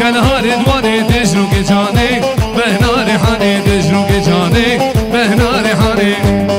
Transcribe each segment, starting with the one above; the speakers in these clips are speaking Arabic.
كنهار دواني تجرو كي جاني بهنا ريحاني تجرو كي جاني بهنا ريحاني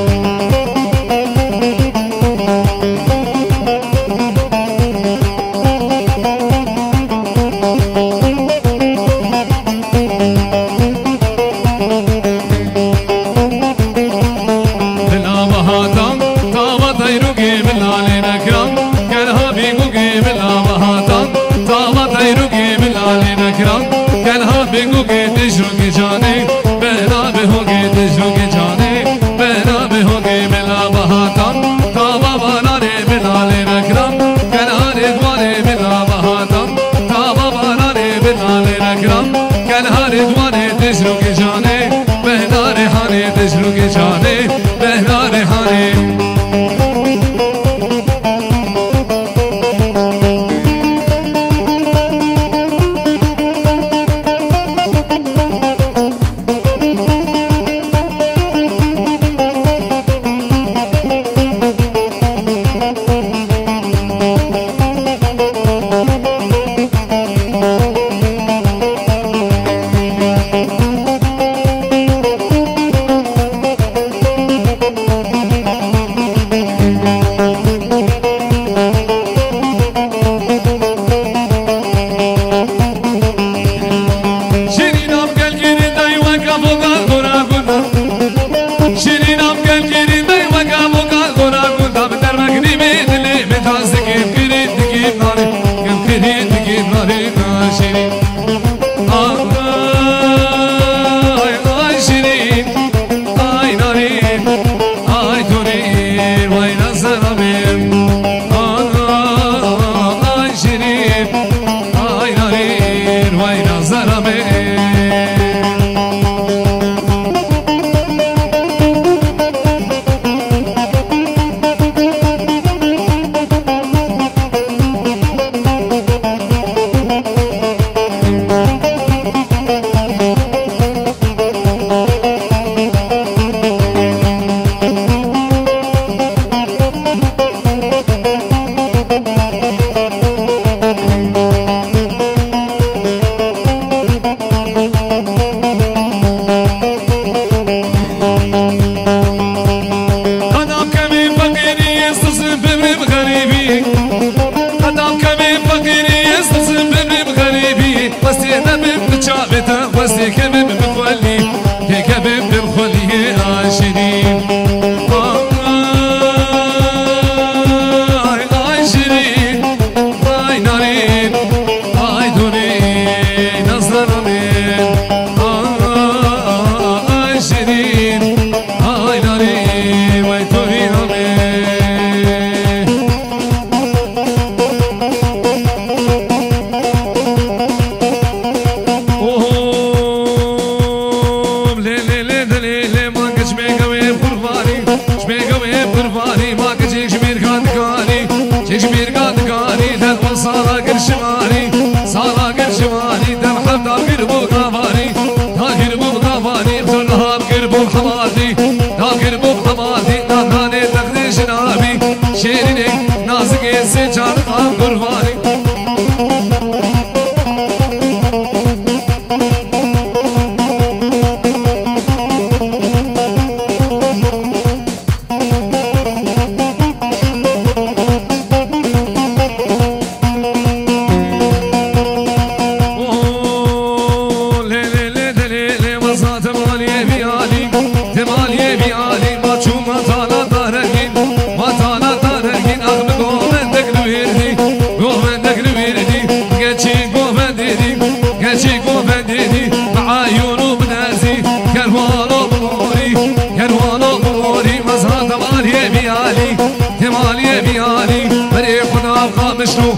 مشنو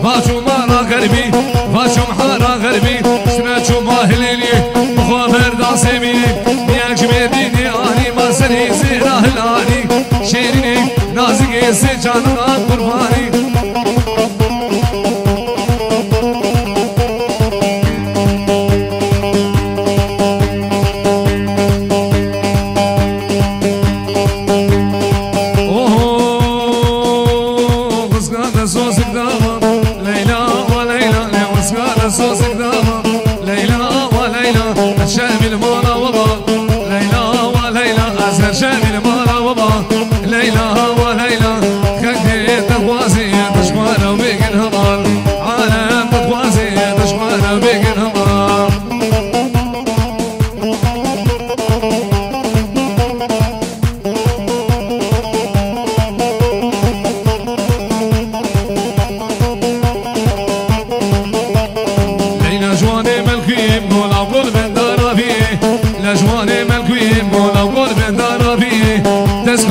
باشو مارا غربي باشو محارا غربي سمعتو ماهليني مخابر داسمي ياك جميديني آني ما سني زيرا هلاني شيريني نازقي سجان قرباني Leyla, Leyla, Leyla, Leyla, Leyla, Leyla, Leyla,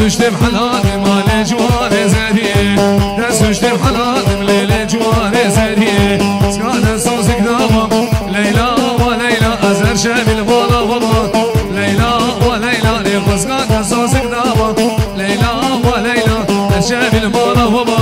سوشتم حلالم مال جوار زدیه دست سوشتم حلالم لیل جوار زدیه سکان سوزک داوام لیلا و لیلا ازر شبیل بالا بابا لیلا و لیلا لیخوزکان سوزک داوام لیلا و لیلا ازر شبیل بالا بابا